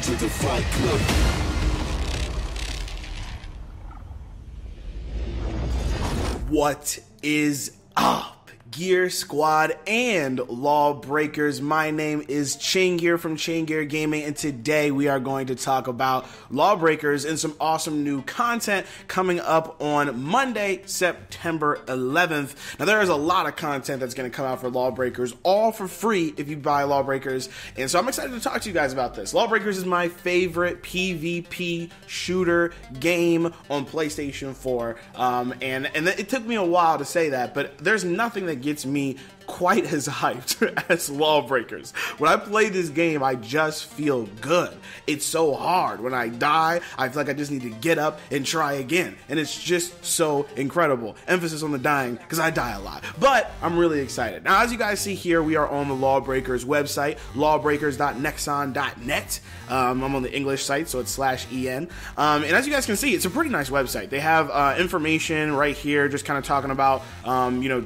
to the Fight Club. What is up, Gear Squad and Lawbreakers? My name is Chaingear from Chaingear Gaming, and today we are going to talk about Lawbreakers and some awesome new content coming up on Monday, September 11th. Now, there is a lot of content that's going to come out for Lawbreakers, all for free if you buy Lawbreakers, and so I'm excited to talk to you guys about this. Lawbreakers is my favorite PvP shooter game on PlayStation 4, and it took me a while to say that, but there's nothing that gets me quite as hyped as Lawbreakers. When I play this game, I just feel good. It's so hard. When I die, I feel like I just need to get up and try again. And it's just so incredible. Emphasis on the dying, because I die a lot. But I'm really excited. Now, as you guys see here, we are on the Lawbreakers website, lawbreakers.nexon.net. I'm on the English site, so it's /en. And as you guys can see, it's a pretty nice website. They have information right here, just kind of talking about,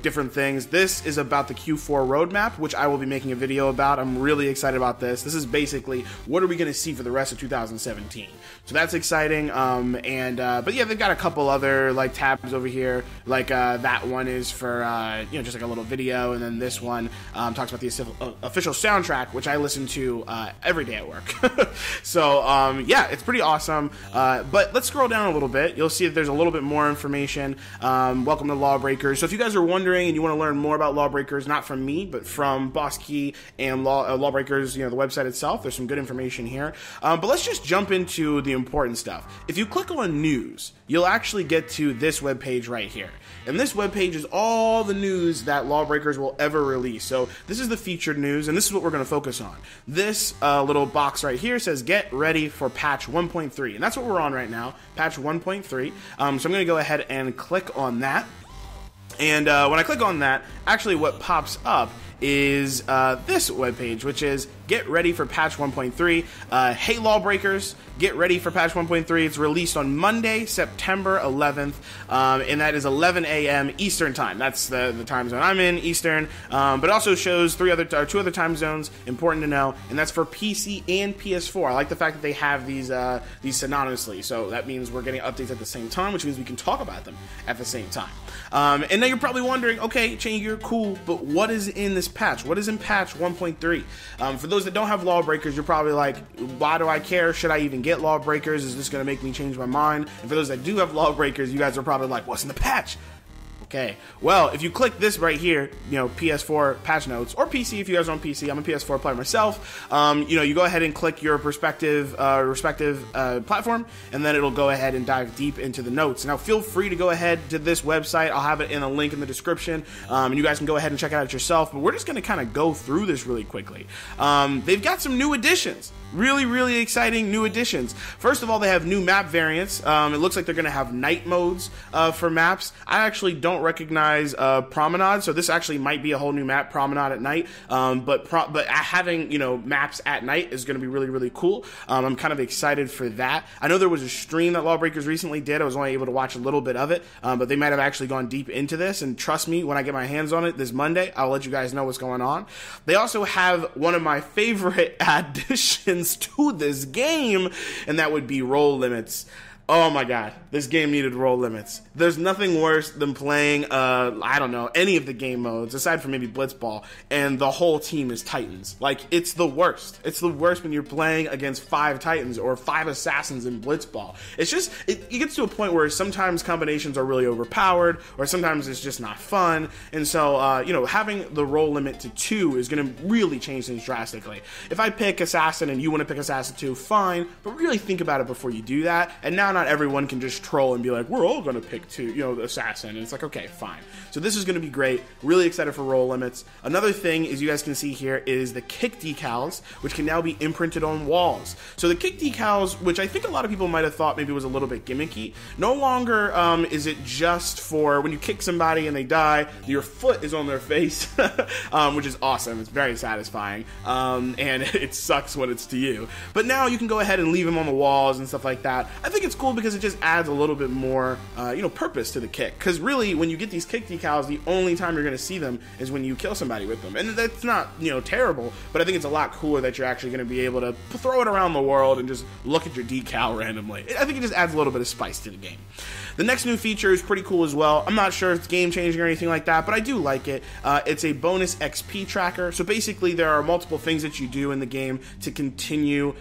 different things. This is about the Q4 roadmap, which I will be making a video about. I'm really excited about this. This is basically what are we going to see for the rest of 2017. So that's exciting. But yeah, they've got a couple other like tabs over here. Like that one is for just like a little video, and then this one talks about the official soundtrack, which I listen to every day at work. So yeah, it's pretty awesome. But let's scroll down a little bit. You'll see that there's a little bit more information. Welcome to Lawbreakers. So if you guys are wondering and you want to learn more about Lawbreakers, not from me, but from Boss Key and Lawbreakers, the website itself, there's some good information here. But let's just jump into the important stuff. If you click on news, you'll actually get to this webpage right here. And this webpage is all the news that Lawbreakers will ever release. So this is the featured news, and this is what we're going to focus on. This little box right here says, get ready for patch 1.3. And that's what we're on right now, patch 1.3. So I'm going to go ahead and click on that. And when I click on that, actually what pops up is this webpage, which is get ready for patch 1.3. Hey Lawbreakers, get ready for patch 1.3. It's released on Monday, September 11th, and that is 11 a.m. Eastern time. That's the time zone I'm in, Eastern, but it also shows two other time zones, important to know, and that's for PC and PS4. I like the fact that they have these synonymously, so that means we're getting updates at the same time, which means we can talk about them at the same time. And now you're probably wondering, okay, Chaingear, cool, but what is in this patch? What is in patch 1.3? For those that don't have Lawbreakers, you're probably like, why do I care? Should I even get Lawbreakers? Is this going to make me change my mind? And for those that do have Lawbreakers, you guys are probably like, what's in the patch? Okay, well, if you click this right here, PS4 patch notes, or PC if you guys are on PC, I'm a PS4 player myself, you go ahead and click your respective platform, and then it'll go ahead and dive deep into the notes. Now, feel free to go ahead to this website. I'll have it in a link in the description, and you guys can go ahead and check it out yourself, but we're just going to kind of go through this really quickly. They've got some new additions. Really, really exciting new additions. First of all, they have new map variants. It looks like they're going to have night modes for maps. I actually don't recognize Promenade, so this actually might be a whole new map, Promenade at night. But having maps at night is going to be really, really cool. I'm kind of excited for that. I know there was a stream that Lawbreakers recently did. I was only able to watch a little bit of it, but they might have actually gone deep into this. And trust me, when I get my hands on it this Monday, I'll let you guys know what's going on. They also have one of my favorite additions to this game, and that would be roll limits. Oh my god, this game needed roll limits. There's nothing worse than playing, any of the game modes, aside from maybe Blitzball, and the whole team is Titans. Like, it's the worst. It's the worst when you're playing against 5 Titans or 5 Assassins in Blitzball. It's just, it gets to a point where sometimes combinations are really overpowered, or sometimes it's just not fun, and so, having the roll limit to 2 is going to really change things drastically. If I pick Assassin and you want to pick Assassin 2, fine, but really think about it before you do that, and now not everyone can just troll and be like, we're all going to pick 2, Assassin. And it's like, okay, fine. So this is going to be great. Really excited for roll limits. Another thing, as you guys can see here, is the kick decals, which can now be imprinted on walls. So the kick decals, which I think a lot of people might have thought maybe was a little bit gimmicky, no longer is it just for when you kick somebody and they die, your foot is on their face, which is awesome. It's very satisfying. And it sucks when it's to you. But now you can go ahead and leave them on the walls and stuff like that. I think it's cool because it just adds a little bit more, you know, purpose to the kick. Because really, when you get these kick decals, the only time you're going to see them is when you kill somebody with them. And that's not, you know, terrible, but I think it's a lot cooler that you're actually going to be able to throw it around the world and just look at your decal randomly. I think it just adds a little bit of spice to the game. The next new feature is pretty cool as well. I'm not sure if it's game-changing or anything like that, but I do like it. It's a bonus XP tracker. So basically, there are multiple things that you do in the game to continue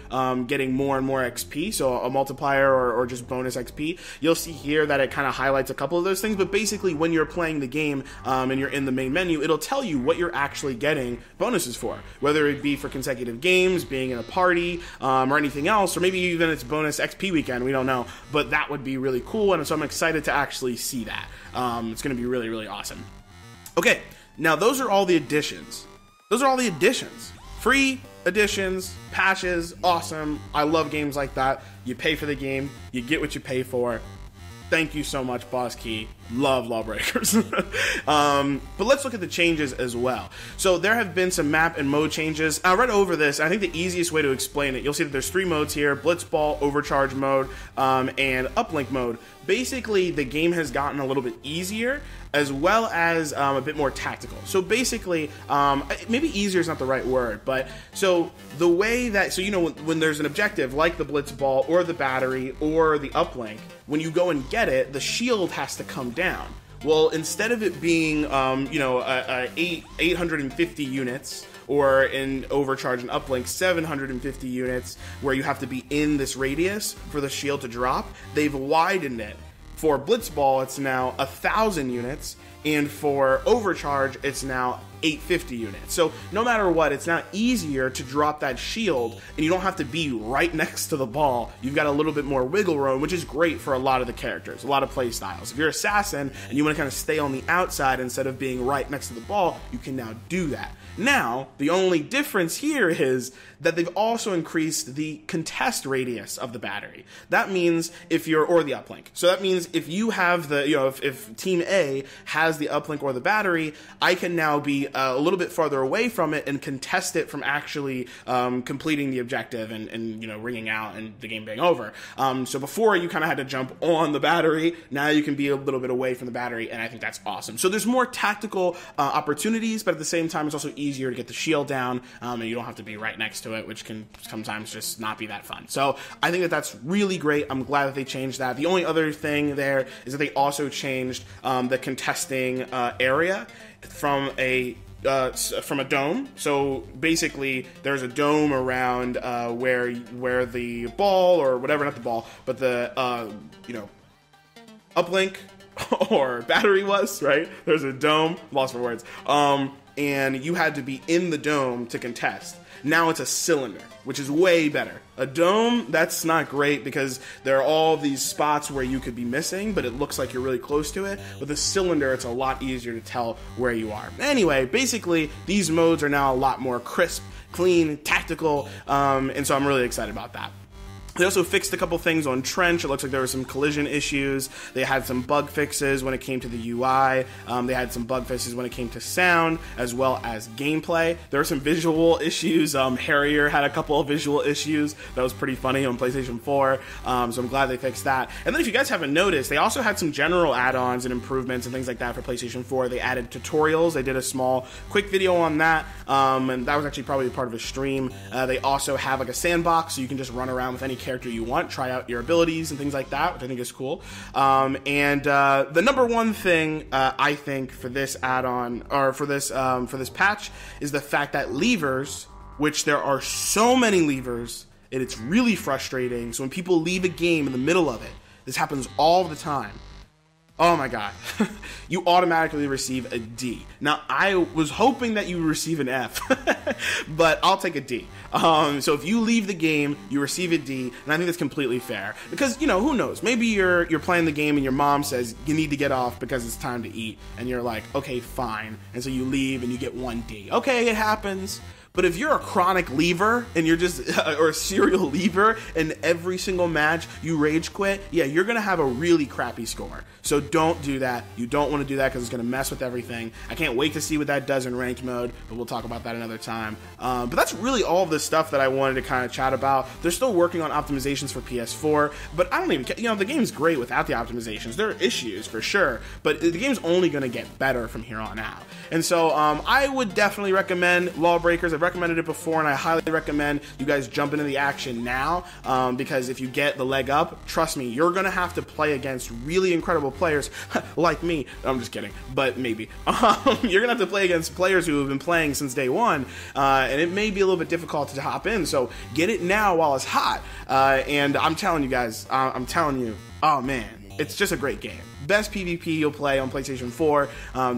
getting more and more XP, so a multiplier or just bonus XP. You'll see here that it kind of highlights a couple of those things, but basically, when you're playing the game and you're in the main menu, it'll tell you what you're actually getting bonuses for, whether it be for consecutive games, being in a party, or anything else, or maybe even it's bonus XP weekend, we don't know, but that would be really cool, and so I'm excited to actually see that. It's going to be really, really awesome. Okay, now those are all the additions. Those are all the additions. Free additions, patches, awesome. I love games like that. You pay for the game, you get what you pay for. Thank you so much, Boss Key. Love LawBreakers. But let's look at the changes as well. So there have been some map and mode changes. I read over this. I think the easiest way to explain it, you'll see that there's 3 modes here: Blitzball, Overcharge mode, and Uplink mode. Basically, the game has gotten a little bit easier, as well as a bit more tactical. So basically, maybe easier is not the right word, but so the way that, so you know, when there's an objective like the Blitzball or the battery or the Uplink, when you go and get it, the shield has to come down. Well, instead of it being, you know, 850 units, or in Overcharge and Uplink, 750 units, where you have to be in this radius for the shield to drop, they've widened it. For Blitzball, it's now 1,000 units, and for Overcharge, it's now 850 units. So no matter what, it's now easier to drop that shield, and you don't have to be right next to the ball. You've got a little bit more wiggle room, which is great for a lot of the characters, a lot of play styles. If you're Assassin and you want to kind of stay on the outside instead of being right next to the ball, you can now do that. Now, the only difference here is that they've also increased the contest radius of the battery. That means if you're, or the uplink. So that means if you have the, you know, if Team A has the uplink or the battery, I can now be a little bit farther away from it and contest it from actually completing the objective and you know, ringing out and the game being over. So before you kind of had to jump on the battery, now you can be a little bit away from the battery, and I think that's awesome. So there's more tactical opportunities, but at the same time, it's also easier to get the shield down, and you don't have to be right next to it, which can sometimes just not be that fun. So I think that that's really great. I'm glad that they changed that. The only other thing there is that they also changed the contesting area from a dome. So basically, there's a dome around where the ball, or whatever, not the ball, but the you know, uplink or battery was, right? There's a dome, lost for words, and you had to be in the dome to contest. Now it's a cylinder, which is way better. A dome, that's not great because there are all these spots where you could be missing, but it looks like you're really close to it. With a cylinder, it's a lot easier to tell where you are. Anyway, basically, these modes are now a lot more crisp, clean, tactical, and so I'm really excited about that. They also fixed a couple things on Trench. It looks like there were some collision issues. They had some bug fixes when it came to the UI. They had some bug fixes when it came to sound, as well as gameplay. There were some visual issues. Harrier had a couple of visual issues. That was pretty funny on PlayStation 4, so I'm glad they fixed that. And then if you guys haven't noticed, they also had some general add-ons and improvements and things like that for PlayStation 4. They added tutorials. They did a small, quick video on that, and that was actually probably part of a stream. They also have like a sandbox, so you can just run around with any character you want, try out your abilities and things like that, which I think is cool. The number one thing I think for this add-on, or for this patch, is the fact that levers, which there are so many levers, and it's really frustrating. So when people leave a game in the middle of it, this happens all the time. Oh my god. You automatically receive a D. Now, I was hoping that you receive an F, but I'll take a D. So if you leave the game, you receive a D, and I think that's completely fair. Because, you know, who knows? Maybe you're playing the game and your mom says you need to get off because it's time to eat, and you're like, okay, fine. And so you leave and you get 1 D. Okay, it happens. But if you're a chronic leaver and you're just, or a serial leaver, and every single match you rage quit, yeah, you're gonna have a really crappy score. So don't do that. You don't want to do that because it's going to mess with everything. I can't wait to see what that does in ranked mode, but we'll talk about that another time. But that's really all of the stuff that I wanted to kind of chat about. They're still working on optimizations for PS4, but I don't even care. You know, the game's great without the optimizations. There are issues for sure, but the game's only going to get better from here on out. And so I would definitely recommend LawBreakers. I've recommended it before, and I highly recommend you guys jump into the action now, because if you get the leg up, trust me, you're going to have to play against really incredible players like me. I'm just kidding, but maybe. You're gonna have to play against players who have been playing since day one, and it may be a little bit difficult to hop in, so get it now while it's hot. And I'm telling you guys, oh man, it's just a great game. Best PvP you'll play on PlayStation 4.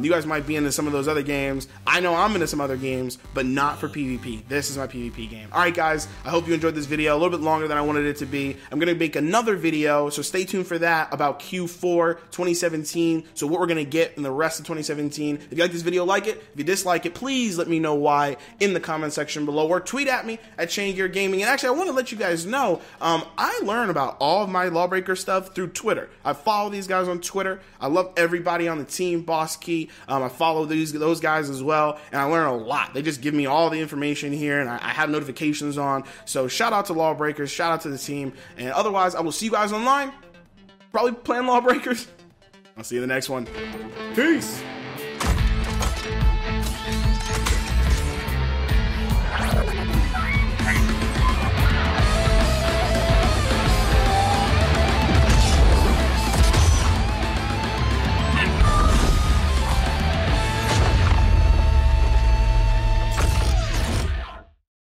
You guys might be into some of those other games. I know I'm into some other games, but not for PvP. This is my PvP game. Alright guys, I hope you enjoyed this video. A little bit longer than I wanted it to be. I'm going to make another video, so stay tuned for that, about Q4 2017. So what we're going to get in the rest of 2017. If you like this video, like it. If you dislike it, please let me know why in the comment section below, or tweet at me at Chaingear Gaming. And actually, I want to let you guys know, I learn about all of my LawBreaker stuff through Twitter. I follow these guys on Twitter. I love everybody on the team, Boss Key. I follow those guys as well, and I learn a lot. They just give me all the information here, and I have notifications on. So shout out to LawBreakers, shout out to the team, and otherwise I will see you guys online, probably playing LawBreakers. I'll see you in the next one. Peace.